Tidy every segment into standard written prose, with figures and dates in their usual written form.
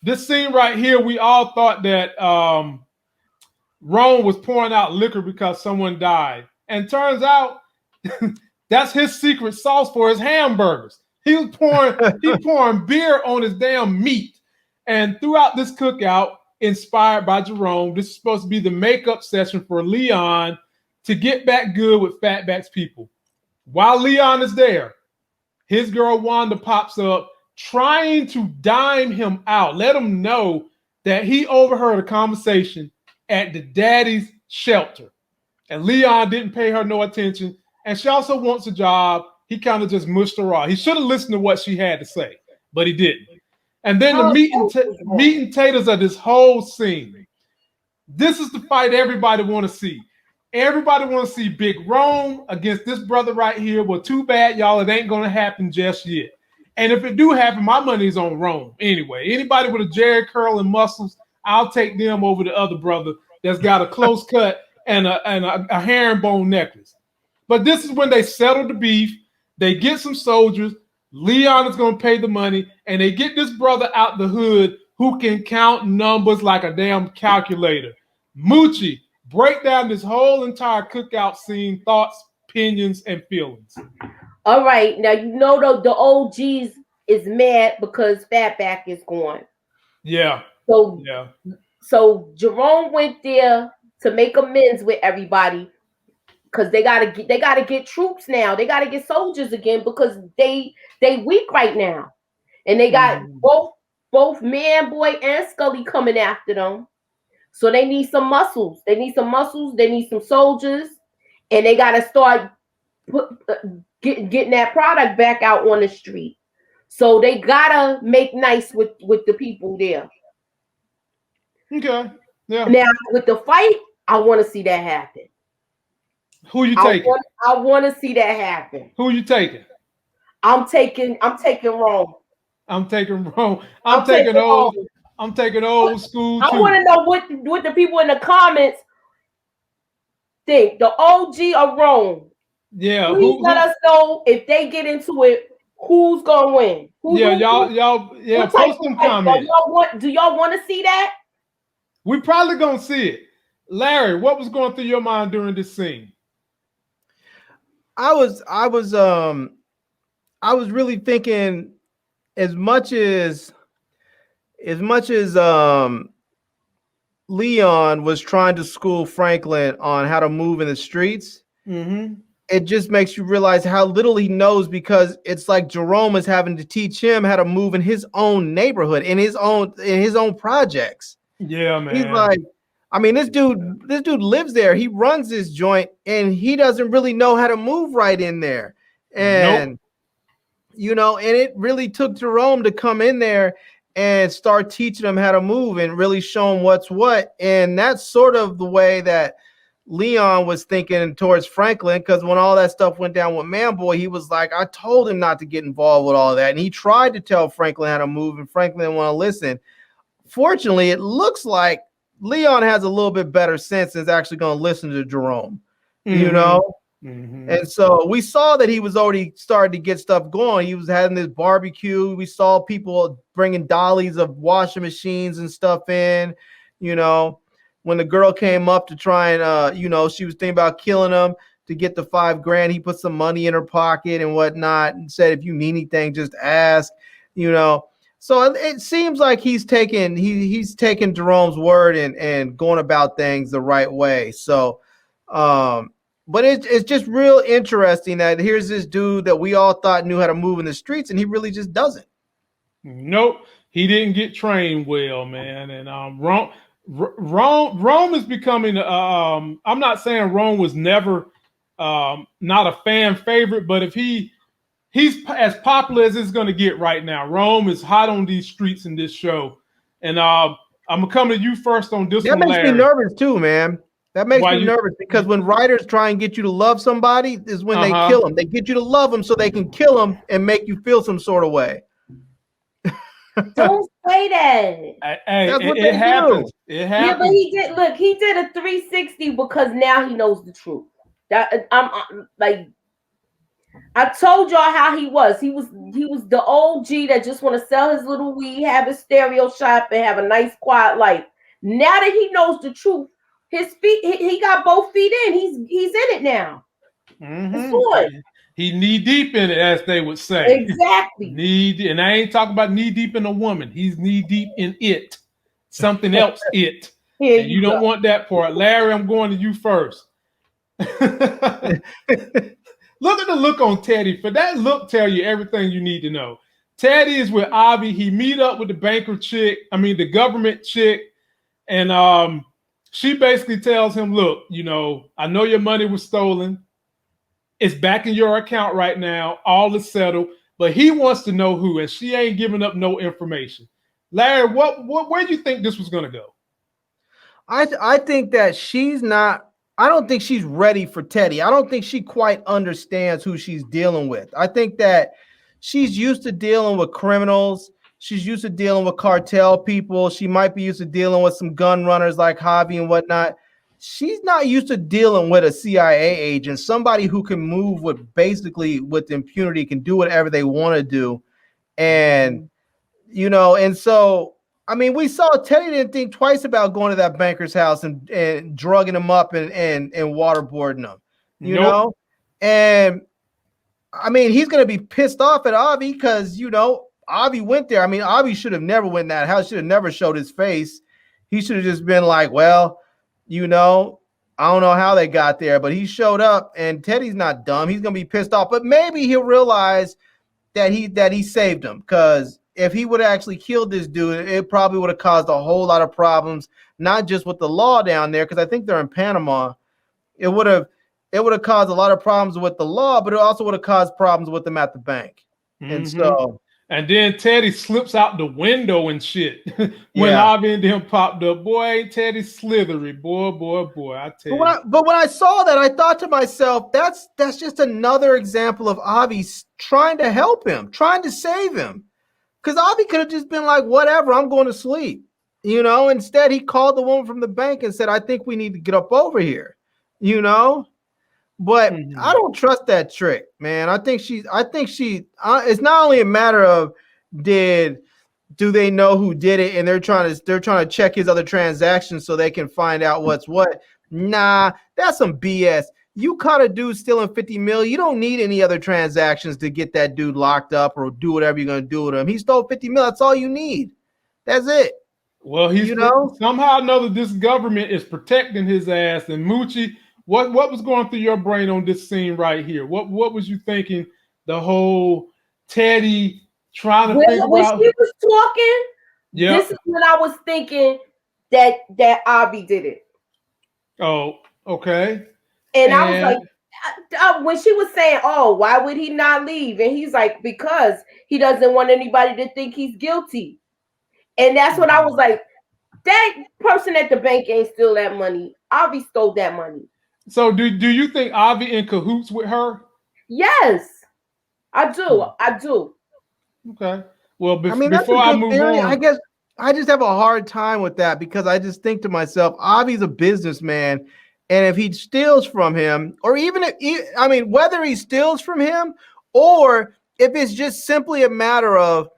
this scene right here, we all thought that Rome was pouring out liquor because someone died. And turns out that's his secret sauce for his hamburgers. He pouring beer on his damn meat. And throughout this cookout, inspired by Jerome, this is supposed to be the makeup session for Leon to get back good with Fatback's people. While Leon is there, his girl Wanda pops up trying to dime him out, let him know that he overheard a conversation at the daddy's shelter. And Leon didn't pay her no attention. And she also wants a job. He kind of just mushed her off. He should have listened to what she had to say, but he didn't. And then the meat and taters of this whole scene. This is the fight everybody want to see. Everybody want to see Big Rome against this brother right here. Well, too bad, y'all. It ain't going to happen just yet. And if it do happen, my money's on Rome anyway. Anybody with a Jerry curl and muscles, I'll take them over the other brother that's got a close cut and a herringbone necklace. But this is when they settle the beef. They get some soldiers. Leon is going to pay the money, and they get this brother out the hood who can count numbers like a damn calculator. Moochie, break down this whole entire cookout scene, thoughts, opinions, and feelings. All right. Now, you know the OGs is mad because Fatback is gone. Yeah. So Jerome went there to make amends with everybody because they gotta get troops now. They gotta get soldiers again because they weak right now, and they got both Manboy and Skully coming after them. So they need some muscles. They need some soldiers, and they gotta start getting that product back out on the street. So they gotta make nice with the people there. Okay. Yeah. Now with the fight, I want to see that happen. Who you taking? I want to see that happen. Who you taking? I'm taking Rome. I'm taking Rome. I'm taking old school. I want to know what the people in the comments think. The OG or Rome? Yeah. Please let us know if they get into it. Who's gonna win? Y'all. Post some comments. Do y'all want to see that? We probably gonna see it. Larry, what was going through your mind during this scene? I was really thinking as much as Leon was trying to school Franklin on how to move in the streets, it just makes you realize how little he knows, because it's like Jerome is having to teach him how to move in his own neighborhood, in his own projects. Yeah, man. He's like, I mean, this dude lives there. He runs this joint, and he doesn't really know how to move right in there. And and it really took Jerome to come in there and start teaching him how to move and really show him what's what. And that's sort of the way that Leon was thinking towards Franklin, because when all that stuff went down with Manboy, he was like, I told him not to get involved with all that. And he tried to tell Franklin how to move, and Franklin didn't want to listen. Fortunately, it looks like Leon has a little bit better sense and is actually going to listen to Jerome, And so we saw that he was already starting to get stuff going. He was having this barbecue. We saw people bringing dollies of washing machines and stuff in, when the girl came up to try and, she was thinking about killing him to get the $5,000. He put some money in her pocket and whatnot and said, if you need anything, just ask, So it seems like he's taken Jerome's word and going about things the right way. So, but it's just real interesting that here's this dude that we all thought knew how to move in the streets, and he really just doesn't. Nope, he didn't get trained well, man. And Rome is becoming. I'm not saying Rome was never not a fan favorite, but if he's as popular as it's going to get right now. Rome is hot on these streets in this show. And I'm going to come to you first on this one, That makes Larry. me nervous too, man. That makes me nervous because when writers try and get you to love somebody is when they kill them. They get you to love them so they can kill them and make you feel some sort of way. Don't say that. That's what it happens. It happens. Yeah, but he did a 360 because now he knows the truth. That I'm like, I told y'all how he was. He was the old G that just want to sell his little weed, have his stereo shop, and have a nice quiet life. Now that he knows the truth, his feet he got both feet in. He's in it now. Mm-hmm. He knee deep in it, as they would say. Exactly. And I ain't talking about knee deep in a woman. He's knee deep in it. Something else it. Here and you don't want that part. Larry, I'm going to you first. Look at the look on Teddy. For that look tell you everything you need to know. Teddy is with Avi. He meet up with the banker chick, the government chick, and she basically tells him, look, I know your money was stolen. It's back in your account right now. All is settled. But he wants to know who, and she ain't giving up no information. Larry, where do you think this was going to go? I think that she's not. I don't think she's ready for Teddy. I don't think she quite understands who she's dealing with. I think that she's used to dealing with criminals. She's used to dealing with cartel people. She might be used to dealing with some gun runners like Javi and whatnot. She's not used to dealing with a CIA agent, somebody who can move with impunity, can do whatever they want to do. And, and so, we saw Teddy didn't think twice about going to that banker's house and drugging him up and waterboarding him, you know? And, he's going to be pissed off at Avi because, Avi went there. Avi should have never went in that house, should have never showed his face. He should have just been like, well, I don't know how they got there, but he showed up, and Teddy's not dumb. He's going to be pissed off, but maybe he'll realize that he saved him, because if he would have actually killed this dude, it probably would have caused a whole lot of problems, not just with the law down there, because I think they're in Panama. It would have caused a lot of problems with the law, but it also would have caused problems with them at the bank. Mm-hmm. And then Teddy slips out the window and shit. When Avi and them popped up, boy, ain't Teddy slithery, boy, I tell you. But when I saw that, I thought to myself, that's just another example of Avi trying to help him, trying to save him. Because Avi could have just been like, whatever, I'm going to sleep. Instead he called the woman from the bank and said, I think we need to get up over here. But I don't trust that trick, man. I think it's not only a matter of do they know who did it, and they're trying to check his other transactions so they can find out what's what. Nah, that's some BS. You caught a dude stealing $50 million. You don't need any other transactions to get that dude locked up or do whatever you're going to do with him. He stole $50 million. That's all you need. That's it. Well, somehow or another, this government is protecting his ass. And Moochie, what was going through your brain on this scene right here? What was you thinking? The whole Teddy trying to figure out. When she was talking, this is when I was thinking that Avi did it. Oh, okay. And I was like, when she was saying, oh, why would he not leave? And he's like, because he doesn't want anybody to think he's guilty. And that's when I was like, that person at the bank ain't steal that money. Avi stole that money. So do you think Avi in cahoots with her? Yes, I do. I do. Okay. Well, before I move on, I guess I just have a hard time with that, because I just think to myself, Avi's a businessman. And if he steals from him, or even whether he steals from him, or if it's just simply a matter of,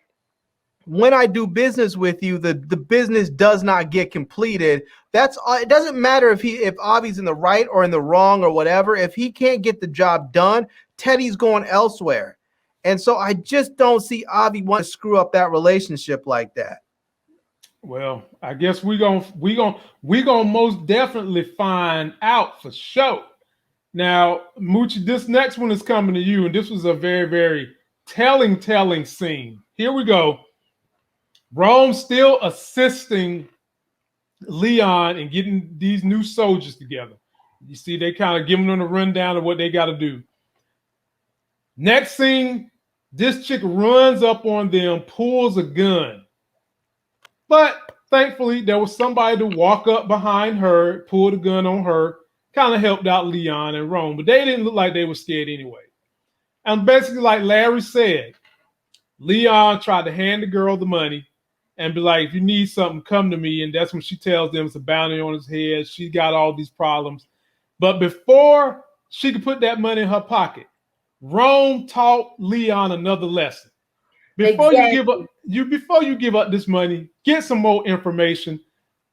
when I do business with you, the business does not get completed. It doesn't matter if Avi's in the right or in the wrong or whatever. If he can't get the job done, Teddy's going elsewhere. And so I just don't see Avi want to screw up that relationship like that. Well, I guess we gonna most definitely find out for sure. Now, Moochie, this next one is coming to you, and this was a very, very telling scene. Here we go. Rome still assisting Leon in getting these new soldiers together. You see, they kind of giving them a rundown of what they got to do. Next scene, this chick runs up on them, pulls a gun. But thankfully, there was somebody to walk up behind her, pull the gun on her, kind of helped out Leon and Rome. But they didn't look like they were scared anyway. And basically, like Larry said, Leon tried to hand the girl the money and be like, if you need something, come to me. And that's when she tells them it's a bounty on his head. She got all these problems. But before she could put that money in her pocket, Rome taught Leon another lesson. Before you give up this money, get some more information.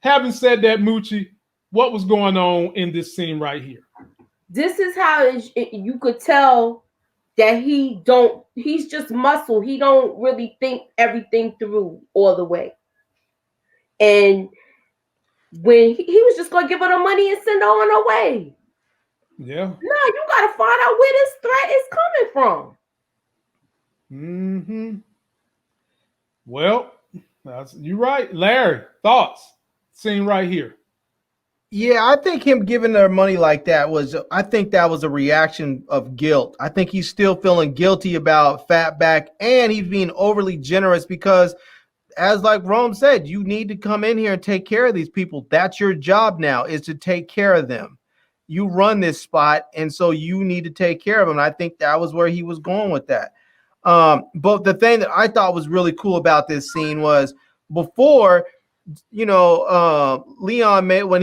Having said that, Moochie, what was going on in this scene right here? This is how you could tell that he's just muscle. He don't really think everything through all the way. And when he was just going to give her the money and send her on her way. Yeah. No, you got to find out where this threat is coming from. Mm-hmm. Well, you're right. Larry, thoughts? Scene right here. Yeah, I think him giving her money like that was a reaction of guilt. I think he's still feeling guilty about Fatback, and he's being overly generous because, as like Rome said, you need to come in here and take care of these people. That's your job now, is to take care of them. You run this spot, and so you need to take care of them. And I think that was where he was going with that. But the thing that I thought was really cool about this scene was before, Leon made when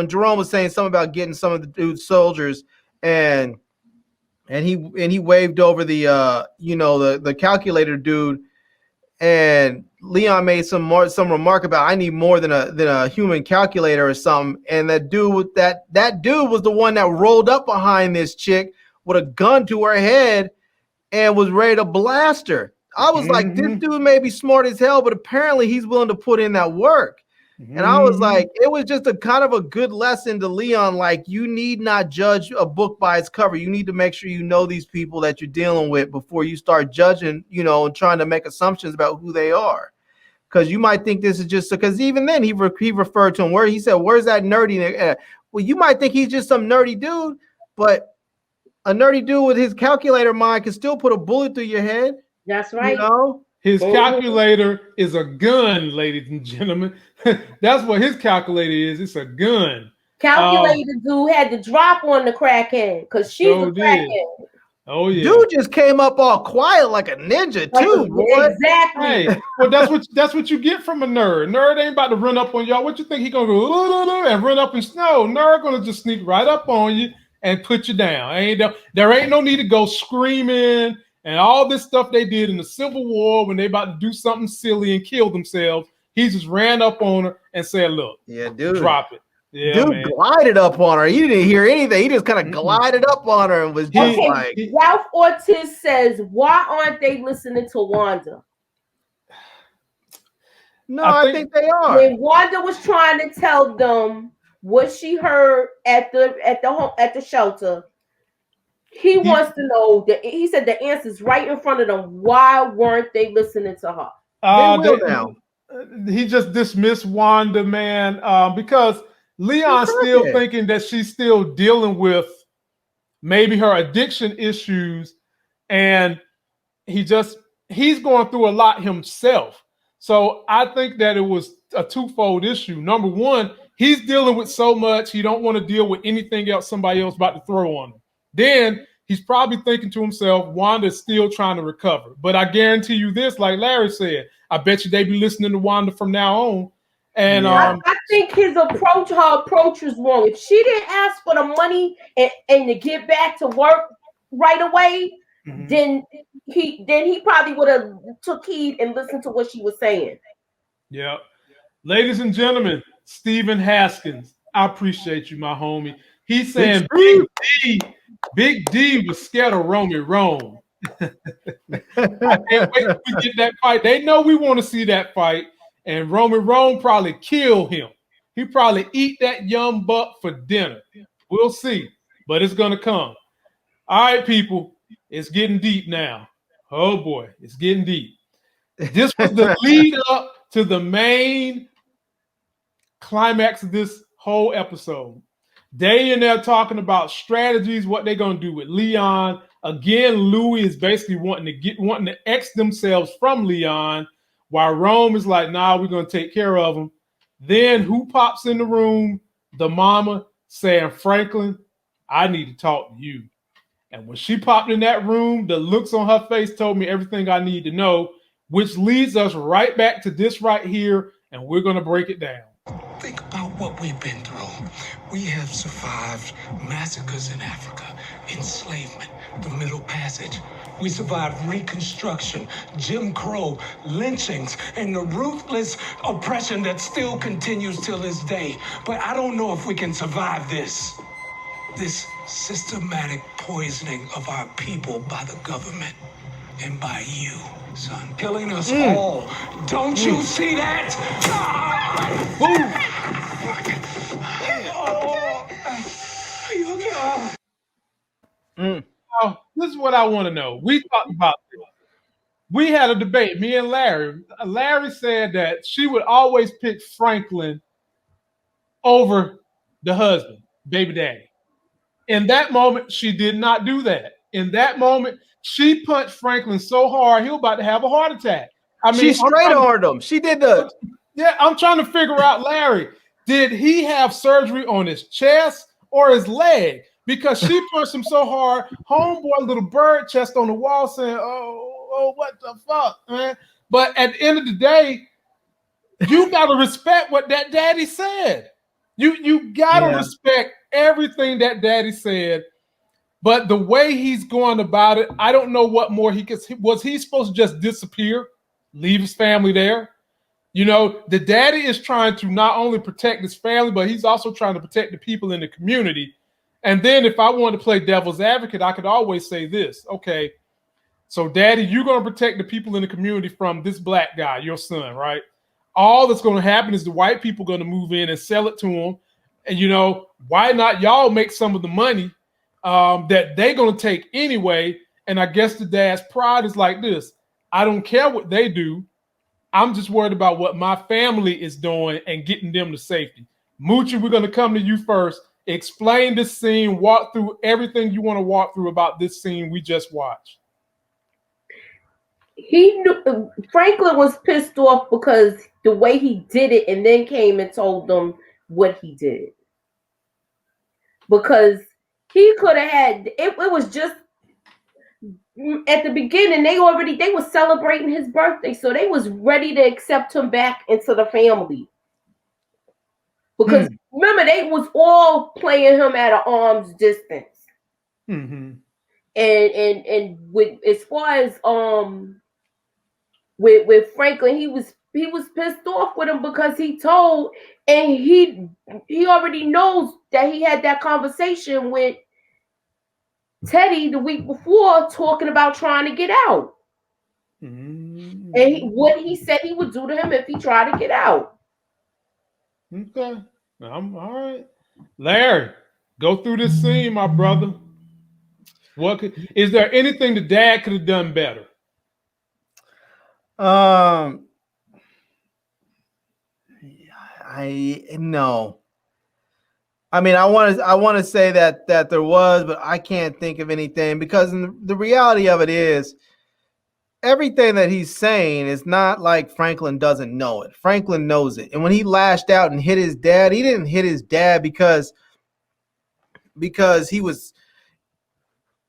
Jerome was saying something about getting some of the dude's soldiers, and he waved over the calculator dude, and Leon made some remark about I need more than a human calculator or something, and that dude was the one that rolled up behind this chick with a gun to her head and was ready to blast her. I was like, this dude may be smart as hell, but apparently he's willing to put in that work. And I was like, it was just a kind of a good lesson to Leon. Like, you need not judge a book by its cover. You need to make sure you know these people that you're dealing with before you start judging, and trying to make assumptions about who they are. Because you might think this is just because even then he referred to him where he said, "Where's that nerdy?" Well, you might think he's just some nerdy dude, but a nerdy dude with his calculator mind can still put a bullet through your head. That's right. His calculator is a gun, ladies and gentlemen. That's what his calculator is. It's a gun. Calculator dude had to drop on the crackhead because she's a crackhead. Oh yeah. Dude just came up all quiet like a ninja too. Boy. Exactly. Hey, well, that's what you get from a nerd. Nerd ain't about to run up on y'all. What you think he gonna go and run up and snow? Nerd gonna just sneak right up on you and put you down. There ain't no need to go screaming and all this stuff they did in the Civil War when they about to do something silly and kill themselves. He just ran up on her and said, "Look, dude, drop it." Yeah, dude, man. glided up on her. He didn't hear anything. He just kind of glided up on her and was just like. Ralph Ortiz says, "Why aren't they listening to Wanda?" No, I think they are. When Wanda was trying to tell them what she heard at the shelter, he wants to know that he said the answer's right in front of them. Why weren't they listening to her? Now. He just dismissed Wanda, man, because Leon's still thinking that she's still dealing with maybe her addiction issues, and he's going through a lot himself. So I think that it was a twofold issue. Number one, he's dealing with so much, he don't want to deal with anything else somebody else about to throw on him. Then he's probably thinking to himself, Wanda's still trying to recover. But I guarantee you this, like Larry said, I bet you they be listening to Wanda from now on. And I think her approach was wrong. If she didn't ask for the money and to get back to work right away, then he probably would have took heed and listened to what she was saying. Yeah. Ladies and gentlemen, Stephen Haskins, I appreciate you, my homie. He's saying Big D was scared of Rome. I can't wait till we get that fight. They know we want to see that fight. And Rome probably kill him. He probably eat that young buck for dinner. We'll see. But it's going to come. All right, people. It's getting deep now. Oh, boy. It's getting deep. This was the lead up to the main climax of this whole episode. They in there talking about strategies, what they're going to do with Leon. Again, Louis is basically wanting to X themselves from Leon, while Rome is like, nah, we're going to take care of him. Then who pops in the room? The mama saying, Franklin, I need to talk to you. And when she popped in that room, the looks on her face told me everything I need to know, which leads us right back to this right here, and we're going to break it down. Think about what we've been through. We have survived massacres in Africa, enslavement, the Middle Passage. We survived Reconstruction, Jim Crow, lynchings, and the ruthless oppression that still continues till this day. But I don't know if we can survive this. This systematic poisoning of our people by the government and by you, son. Killing us all. Don't you see that? Now, this is what I want to know. We talked about this. We had a debate, me and Larry. Larry said that she would always pick Franklin over the husband, baby daddy. In that moment, she did not do that. In that moment, she punched Franklin so hard, he was about to have a heart attack. I mean, she straight armed him. She did the. Yeah, I'm trying to figure out, Larry, did he have surgery on his chest or his leg? Because she punched him so hard, homeboy, little bird chest on the wall saying, oh, what the fuck, man? But at the end of the day, you got to respect what that daddy said. You got to respect everything that daddy said. But the way he's going about it, I don't know what more he could. Was he supposed to just disappear, leave his family there? You know, the daddy is trying to not only protect his family, but he's also trying to protect the people in the community. And then if I want to play devil's advocate, I could always say this. Okay, so daddy, you're going to protect the people in the community from this black guy, your son, right? All that's going to happen is the white people going to move in and sell it to him. And, you know, why not y'all make some of the money that they're going to take anyway? And I guess the dad's pride is like this. I don't care what they do. I'm just worried about what my family is doing and getting them to safety. Moochie, we're going to come to you first. Explain this scene, walk through everything you want to walk through about this scene we just watched. He knew Franklin was pissed off because the way he did it, and then came and told them what he did. Because he could have had it was just at the beginning, they were celebrating his birthday, so they was ready to accept him back into the family. Because remember, they was all playing him at an arm's distance. Mm-hmm. And with as far as with Franklin, he was pissed off with him because he told, and he already knows that he had that conversation with Teddy the week before, talking about trying to get out. Mm-hmm. And what he said he would do to him if he tried to get out. Okay, I'm all right. Larry, go through this scene, my brother. Is there anything the dad could have done better? No. I mean, I want to say that there was, but I can't think of anything, because the reality of it is everything that he's saying is not like Franklin doesn't know it. Franklin knows it. And when he lashed out and hit his dad, he didn't hit his dad because he was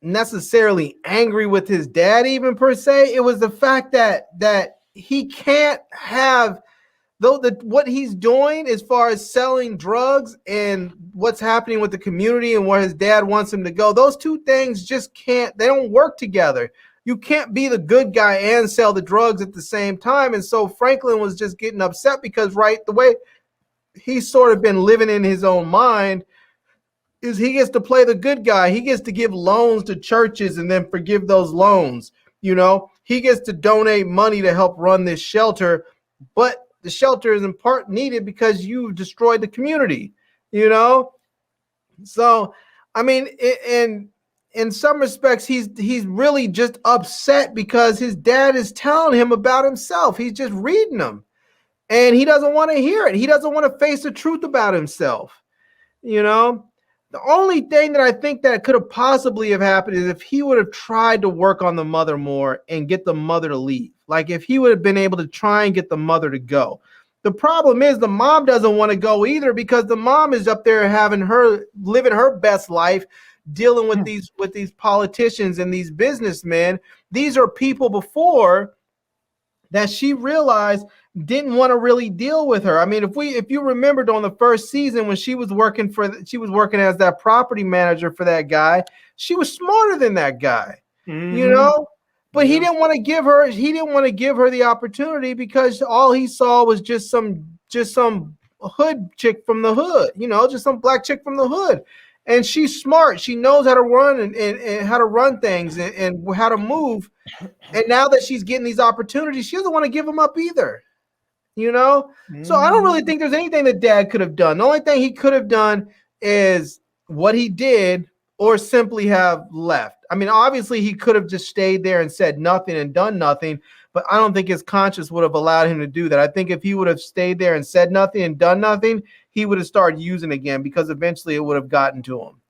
necessarily angry with his dad even per se. It was the fact that he can't have what he's doing as far as selling drugs and what's happening with the community and where his dad wants him to go. Those two things just they don't work together. You can't be the good guy and sell the drugs at the same time. And so Franklin was just getting upset because, right, the way he's sort of been living in his own mind is he gets to play the good guy. He gets to give loans to churches and then forgive those loans. You know, he gets to donate money to help run this shelter, but the shelter is in part needed because you destroyed the community, you know? So, I mean, in some respects, he's really just upset because his dad is telling him about himself. He's just reading him, and he doesn't want to hear it. He doesn't want to face the truth about himself, you know? The only thing that I think that could have possibly have happened is if he would have tried to work on the mother more and get the mother to leave. Like if he would have been able to try and get the mother to go. The problem is the mom doesn't want to go either because the mom is up there living her best life, dealing with these politicians and these businessmen. These are people before that she realized didn't want to really deal with her. I mean, if you remembered on the first season when she was working as that property manager for that guy, she was smarter than that guy, you know, but he didn't want to give her the opportunity because all he saw was just some hood chick from the hood, you know, just some black chick from the hood. And she's smart. She knows how to run and how to run things and how to move. And now that she's getting these opportunities, she doesn't want to give them up either. You know? So I don't really think there's anything that Dad could have done. The only thing he could have done is what he did or simply have left. I mean, obviously he could have just stayed there and said nothing and done nothing, but I don't think his conscience would have allowed him to do that. I think if he would have stayed there and said nothing and done nothing, he would have started using again because eventually it would have gotten to him.